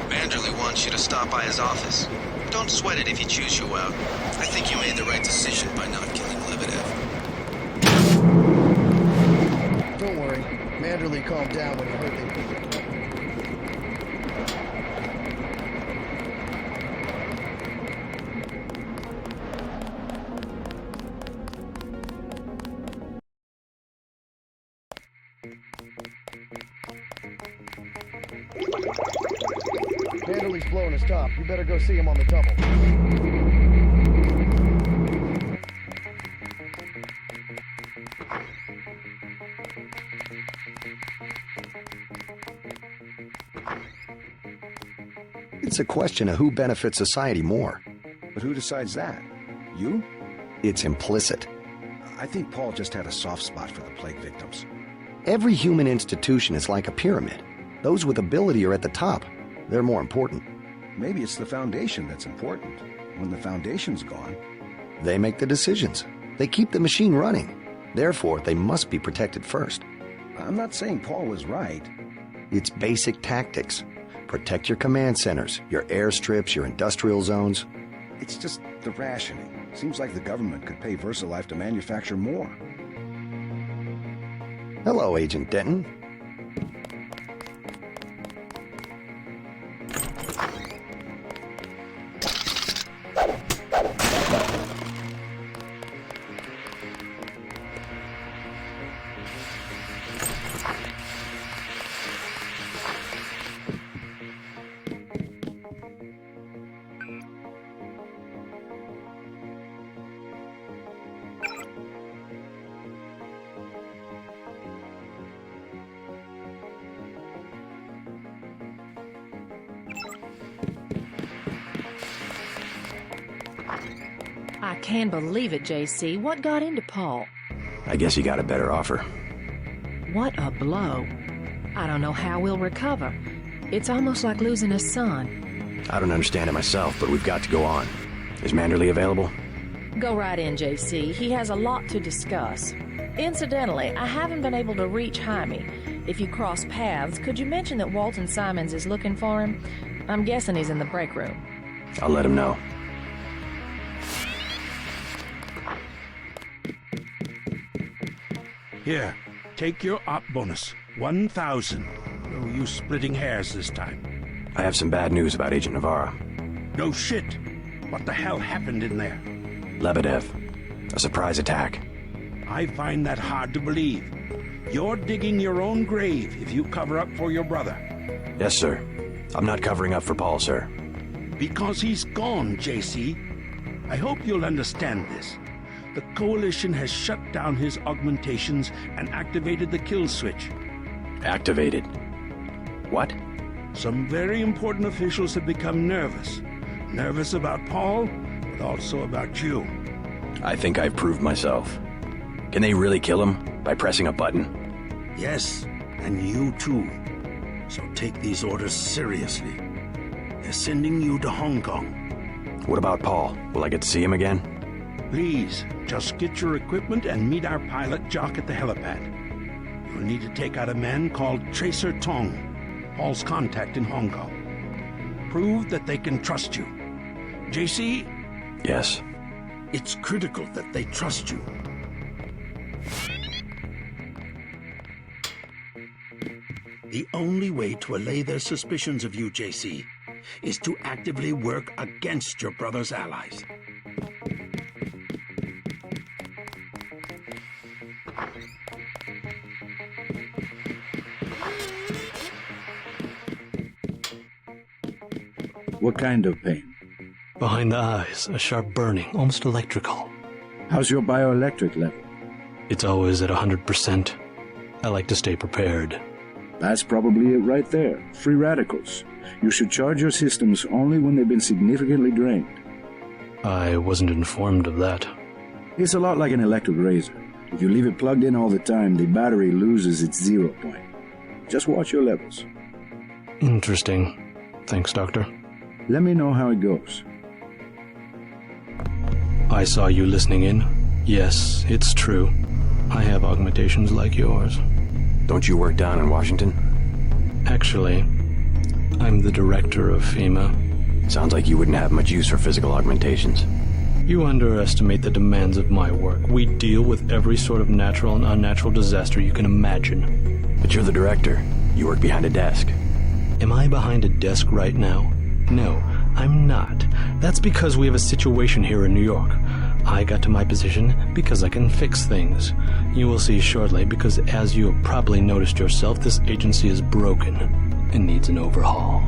Manderley wants you to stop by his office. Don't sweat it if he chews you out. I think you made the right decision by not killing Lebedev. Don't worry. Manderley calmed down when he heard they put it. Manderley's blowing his top. You better go see him on the double. It's a question of who benefits society more. But who decides that? You? It's implicit. I think Paul just had a soft spot for the plague victims. Every human institution is like a pyramid. Those with ability are at the top. They're more important. Maybe it's the Foundation that's important. When the Foundation's gone... They make the decisions. They keep the machine running. Therefore, they must be protected first. I'm not saying Paul was right. It's basic tactics. Protect your command centers, your airstrips, your industrial zones. It's just the rationing. Seems like the government could pay VersaLife to manufacture more. Hello, Agent Denton. I can't believe it, JC. What got into Paul? I guess he got a better offer. What a blow. I don't know how we'll recover. It's almost like losing a son. I don't understand it myself, but we've got to go on. Is Manderley available? Go right in, JC. He has a lot to discuss. Incidentally, I haven't been able to reach Jaime. If you cross paths, could you mention that Walton Simons is looking for him? I'm guessing he's in the break room. I'll let him know. Here, take your op bonus. 1,000. No use splitting hairs this time. I have some bad news about Agent Navarro. No shit. What the hell happened in there? Lebedev. A surprise attack. I find that hard to believe. You're digging your own grave if you cover up for your brother. Yes, sir. I'm not covering up for Paul, sir. Because he's gone, JC. I hope you'll understand this. The Coalition has shut down his augmentations and activated the kill switch. Activated. What? Some very important officials have become nervous. Nervous about Paul, but also about you. I think I've proved myself. Can they really kill him by pressing a button? Yes, and you too. So take these orders seriously. They're sending you to Hong Kong. What about Paul? Will I get to see him again? Please, just get your equipment and meet our pilot Jock at the helipad. You'll need to take out a man called Tracer Tong, Paul's contact in Hong Kong. Prove that they can trust you. JC? Yes. It's critical that they trust you. The only way to allay their suspicions of you, JC, is to actively work against your brother's allies. What kind of pain? Behind the eyes, a sharp burning, almost electrical. How's your bioelectric level? It's always at 100%. I like to stay prepared. That's probably it right there. Free radicals. You should charge your systems only when they've been significantly drained. I wasn't informed of that. It's a lot like an electric razor. If you leave it plugged in all the time, the battery loses its 0 point. Just watch your levels. Interesting. Thanks, Doctor. Let me know how it goes. I saw you listening in. Yes, it's true. I have augmentations like yours. Don't you work down in Washington? Actually, I'm the director of FEMA. Sounds like you wouldn't have much use for physical augmentations. You underestimate the demands of my work. We deal with every sort of natural and unnatural disaster you can imagine. But you're the director. You work behind a desk. Am I behind a desk right now? No, I'm not. That's because we have a situation here in New York. I got to my position because I can fix things. You will see shortly, because as you have probably noticed yourself, this agency is broken and needs an overhaul.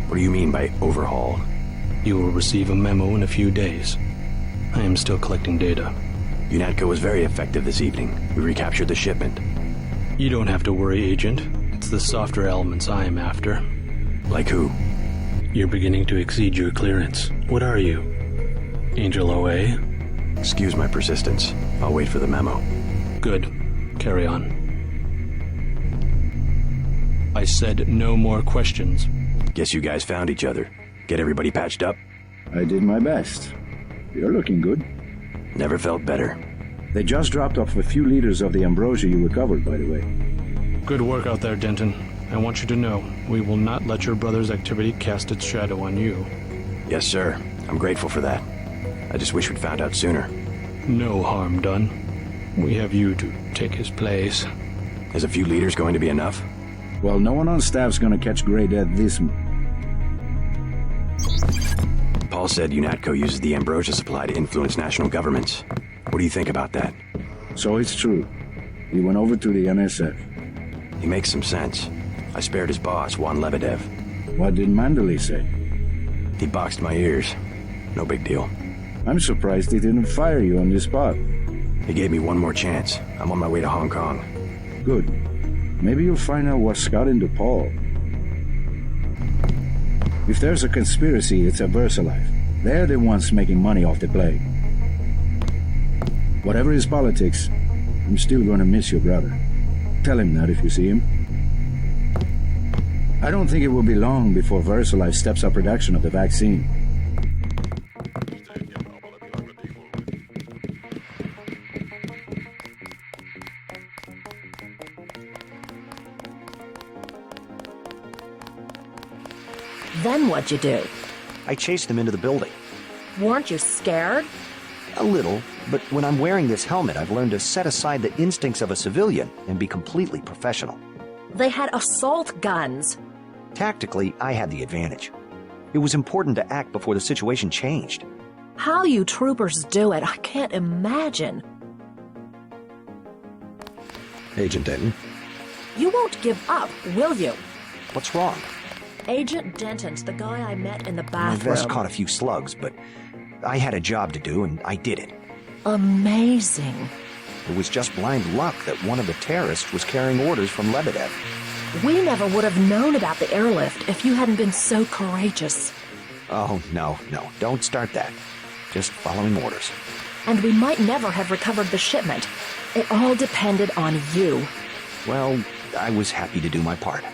What do you mean by overhaul? You will receive a memo in a few days. I am still collecting data. UNATCO was very effective this evening. We recaptured the shipment. You don't have to worry, Agent. It's the softer elements I am after. Like who? You're beginning to exceed your clearance. What are you? Angel OA? Excuse my persistence. I'll wait for the memo. Good. Carry on. I said no more questions. Guess you guys found each other. Get everybody patched up? I did my best. You're looking good. Never felt better. They just dropped off a few liters of the ambrosia you recovered, by the way. Good work out there, Denton. I want you to know, we will not let your brother's activity cast its shadow on you. Yes, sir. I'm grateful for that. I just wish we'd found out sooner. No harm done. We have you to take his place. Is a few liters going to be enough? Well, no one on staff's gonna catch Grey Death this Paul said UNATCO uses the ambrosia supply to influence national governments. What do you think about that? So it's true. He went over to the NSF. He makes some sense. I spared his boss, Juan Lebedev. What did Mandalay say? He boxed my ears. No big deal. I'm surprised he didn't fire you on the spot. He gave me one more chance. I'm on my way to Hong Kong. Good. Maybe you'll find out what's got into Paul. If there's a conspiracy, it's at VersaLife. They're the ones making money off the plague. Whatever his politics, I'm still gonna miss your brother. Tell him that if you see him. I don't think it will be long before VersaLife steps up production of the vaccine. Then what'd you do? I chased him into the building. Weren't you scared? A little, but when I'm wearing this helmet, I've learned to set aside the instincts of a civilian and be completely professional. They had assault guns. Tactically, I had the advantage. It was important to act before the situation changed. How you troopers do it, I can't imagine. Agent Denton, You won't give up, will you? what's wrong? Agent Denton's the guy I met in the My bathroom. vest caught a few slugs, but I had a job to do, and I did it. Amazing. It was just blind luck that one of the terrorists was carrying orders from Lebedev. We never would have known about the airlift if you hadn't been so courageous. Oh, no, don't start that. Just following orders. And we might never have recovered the shipment. It all depended on you. Well, I was happy to do my part.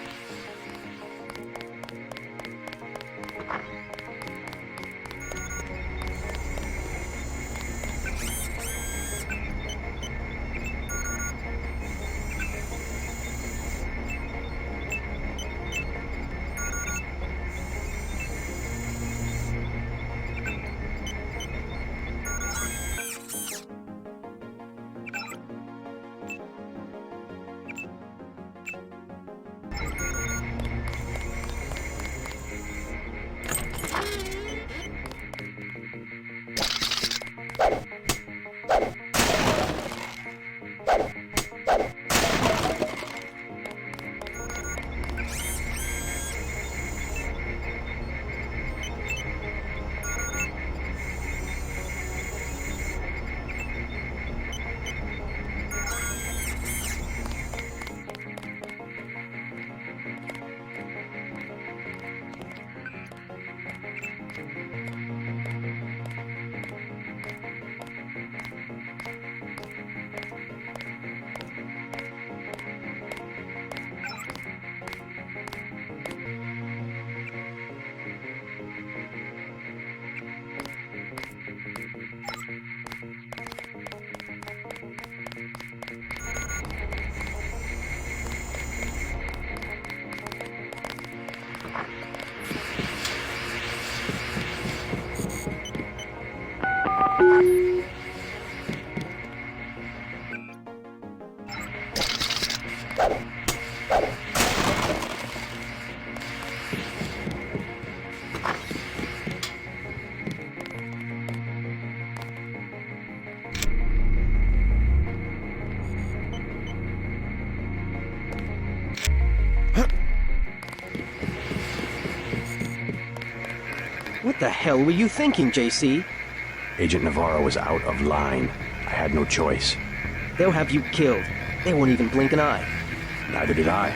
What the hell were you thinking, JC? Agent Navarro was out of line. I had no choice. They'll have you killed. They won't even blink an eye. Neither did I.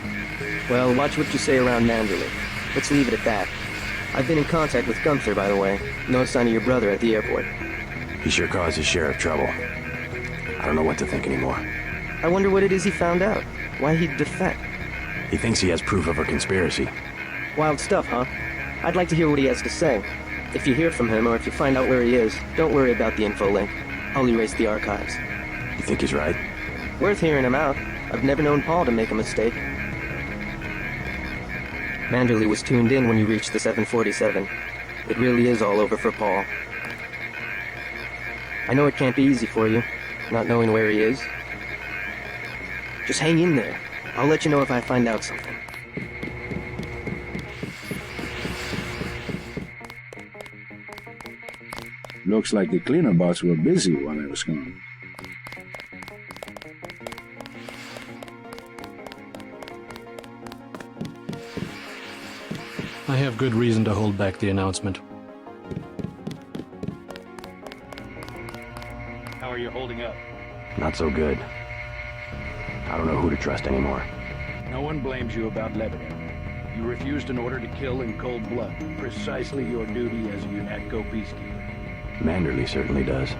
Well, watch what you say around Manderley. Let's leave it at that. I've been in contact with Gunther, by the way. No sign of your brother at the airport. He sure caused his share of trouble. I don't know what to think anymore. I wonder what it is he found out. Why he'd defect. He thinks he has proof of a conspiracy. Wild stuff, huh? I'd like to hear what he has to say. If you hear from him, or if you find out where he is, don't worry about the info link. I'll erase the archives. You think he's right? Worth hearing him out. I've never known Paul to make a mistake. Manderley was tuned in when you reached the 747. It really is all over for Paul. I know it can't be easy for you, not knowing where he is. Just hang in there. I'll let you know if I find out something. Looks like the cleaner bots were busy while I was gone. I have good reason to hold back the announcement. How are you holding up? Not so good. I don't know who to trust anymore. No one blames you about Lebanon. You refused an order to kill in cold blood. Precisely your duty as a UNATCO peacekeeper. Manderley certainly does.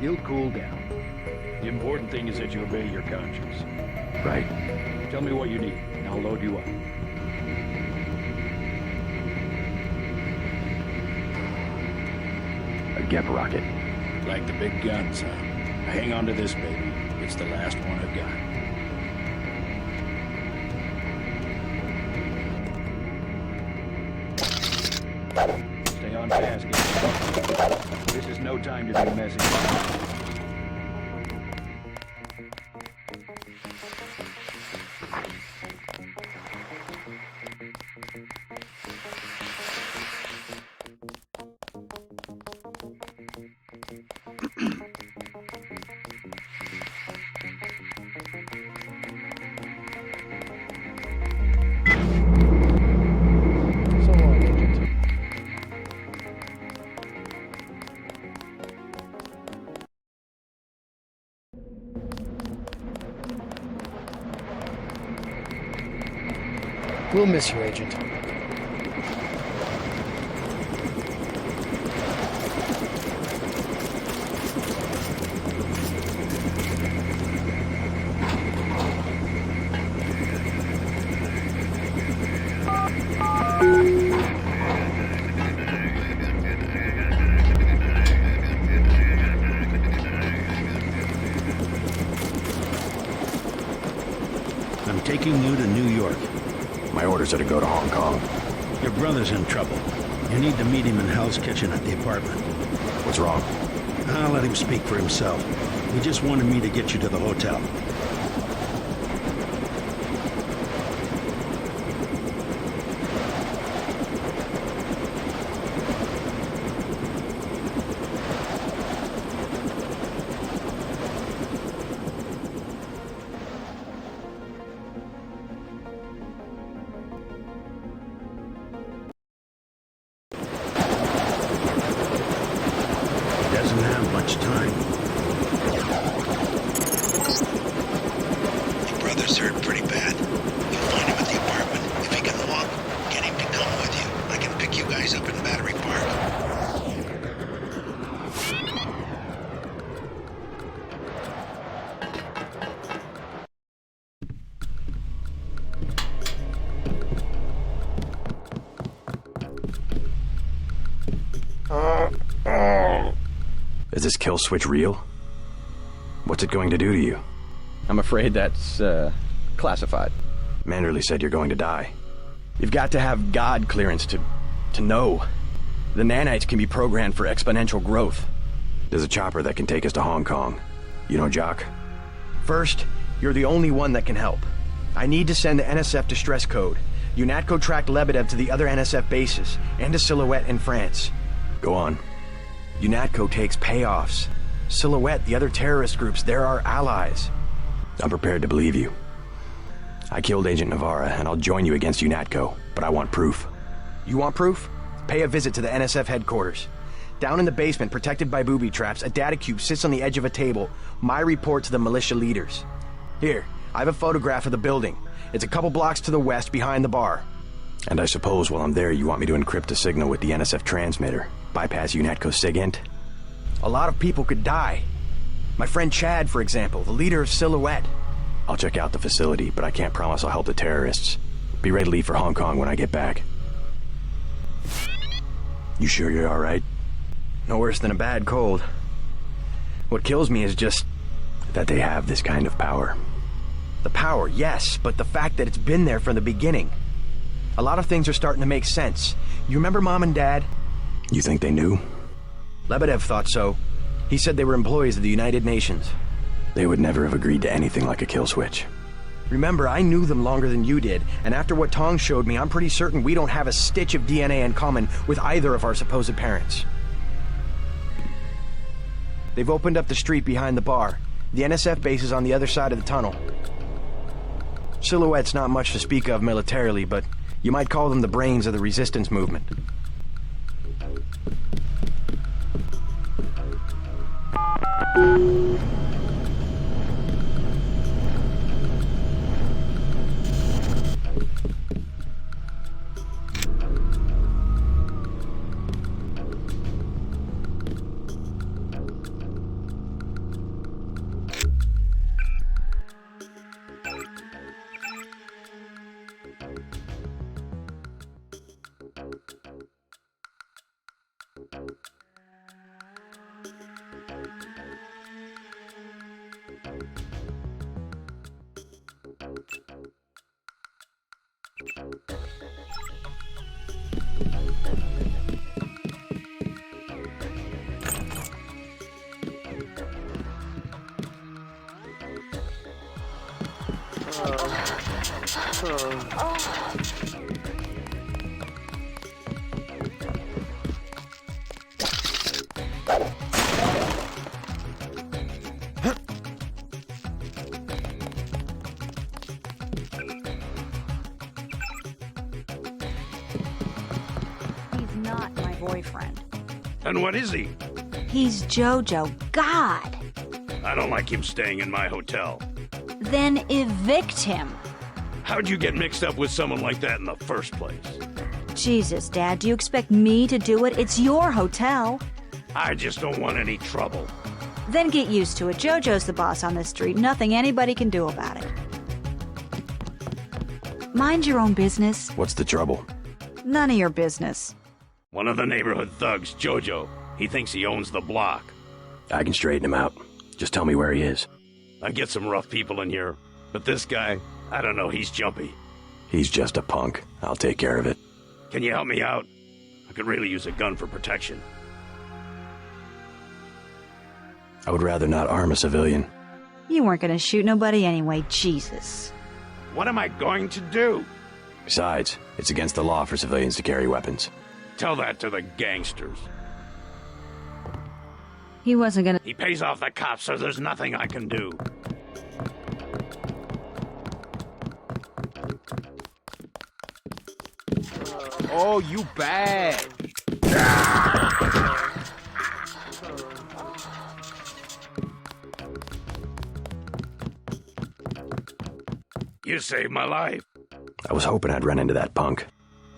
He'll cool down. The important thing is that you obey your conscience. Right. Tell me what you need, and I'll load you up. A Gep rocket. Like the big guns, huh? Hang on to this, baby. It's the last one I've got. Stay on task. This is no time to be messy. So long, Agent. We'll miss you, Agent. I'm taking you to New York. My orders are to go to Hong Kong. Your brother's in trouble. You need to meet him in Hell's Kitchen at the apartment. What's wrong? I'll let him speak for himself. He just wanted me to get you to the hotel. Doesn't have much time. Your brother's hurt pretty bad. You'll find him at the apartment. If he can walk, get him to come with you. I can pick you guys up in Battery Park. Is this kill switch real? What's it going to do to you? I'm afraid that's, classified. Manderley said you're going to die. You've got to have God clearance to know. The nanites can be programmed for exponential growth. There's a chopper that can take us to Hong Kong. You know Jock? First, you're the only one that can help. I need to send the NSF distress code. UNATCO tracked Lebedev to the other NSF bases, and to Silhouette in France. Go on. UNATCO takes payoffs. Silhouette, the other terrorist groups, they're our allies. I'm prepared to believe you. I killed Agent Navarra, and I'll join you against UNATCO, but I want proof. You want proof? Pay a visit to the NSF headquarters. Down in the basement, protected by booby traps, a data cube sits on the edge of a table. My report to the militia leaders. Here, I have a photograph of the building. It's a couple blocks to the west, behind the bar. And I suppose while I'm there, you want me to encrypt a signal with the NSF transmitter, bypass UNATCO's SIGINT? A lot of people could die. My friend Chad, for example, the leader of Silhouette. I'll check out the facility, but I can't promise I'll help the terrorists. Be ready to leave for Hong Kong when I get back. You sure you're alright? No worse than a bad cold. What kills me is just that they have this kind of power. The power, yes, but the fact that it's been there from the beginning. A lot of things are starting to make sense. You remember Mom and Dad? You think they knew? Lebedev thought so. He said they were employees of the United Nations. They would never have agreed to anything like a kill switch. Remember, I knew them longer than you did, and after what Tong showed me, I'm pretty certain we don't have a stitch of DNA in common with either of our supposed parents. They've opened up the street behind the bar. The NSF base is on the other side of the tunnel. Silhouette's not much to speak of militarily, but you might call them the brains of the resistance movement. Not my boyfriend. And what is he? He's Jojo. God! I don't like him staying in my hotel. Then evict him. How'd you get mixed up with someone like that in the first place? Jesus, Dad, do you expect me to do it? It's your hotel. I just don't want any trouble. Then get used to it. Jojo's the boss on this street. Nothing anybody can do about it. Mind your own business. What's the trouble? None of your business. One of the neighborhood thugs, Jojo. He thinks he owns the block. I can straighten him out. Just tell me where he is. I get some rough people in here, but this guy, I don't know, he's jumpy. He's just a punk. I'll take care of it. Can you help me out? I could really use a gun for protection. I would rather not arm a civilian. You weren't gonna shoot nobody anyway, Jesus. What am I going to do? Besides, it's against the law for civilians to carry weapons. Tell that to the gangsters. He wasn't gonna... He pays off the cops, so there's nothing I can do. Oh, you bad. You saved my life. I was hoping I'd run into that punk.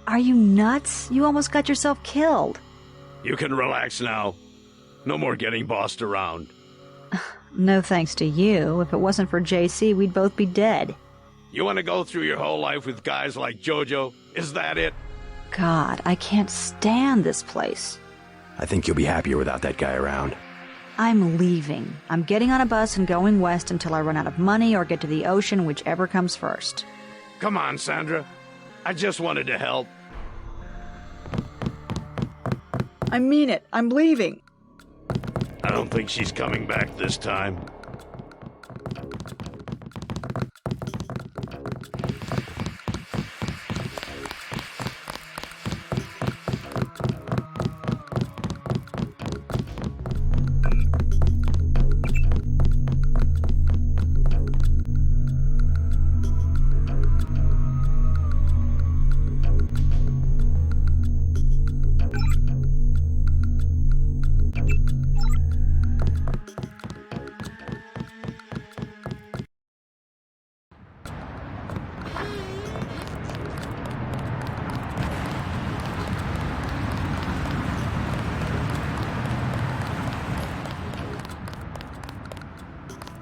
Are you nuts? You almost got yourself killed. You can relax now. No more getting bossed around. No thanks to you. If it wasn't for JC, we'd both be dead. You want to go through your whole life with guys like Jojo? Is that it? God, I can't stand this place. I think you'll be happier without that guy around. I'm leaving. I'm getting on a bus and going west until I run out of money or get to the ocean, whichever comes first. Come on, Sandra. I just wanted to help. I mean it. I'm leaving. don't think she's coming back this time.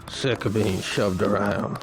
Sick of being shoved around.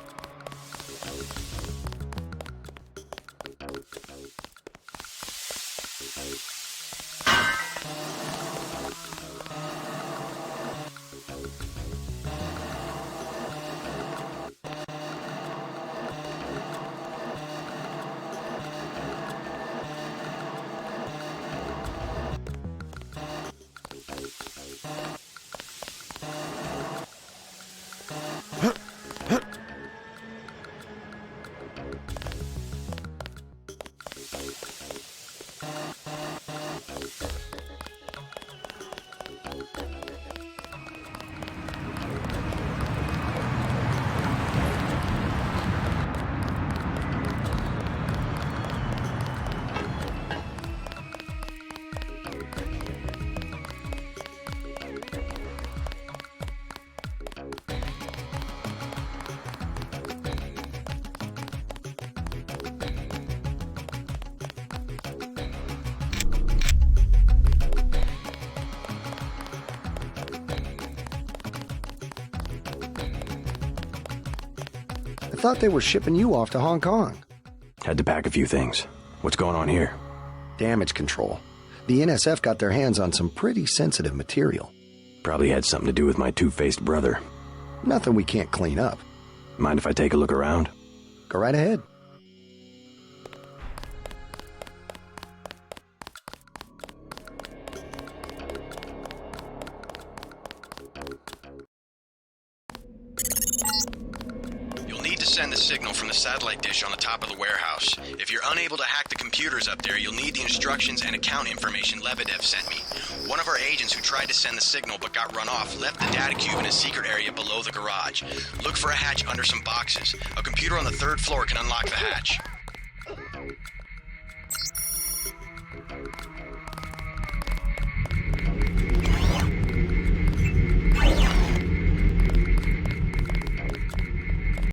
I thought they were shipping you off to Hong Kong. Had to pack a few things. What's going on here? Damage control. The NSF got their hands on some pretty sensitive material. Probably had something to do with my two-faced brother. Nothing we can't clean up. Mind if I take a look around? Go right ahead. Send the signal from the satellite dish on the top of the warehouse. If you're unable to hack the computers up there, you'll need the instructions and account information Lebedev sent me. One of our agents who tried to send the signal but got run off left the data cube in a secret area below the garage. Look for a hatch under some boxes. A computer on the 3rd floor can unlock the hatch.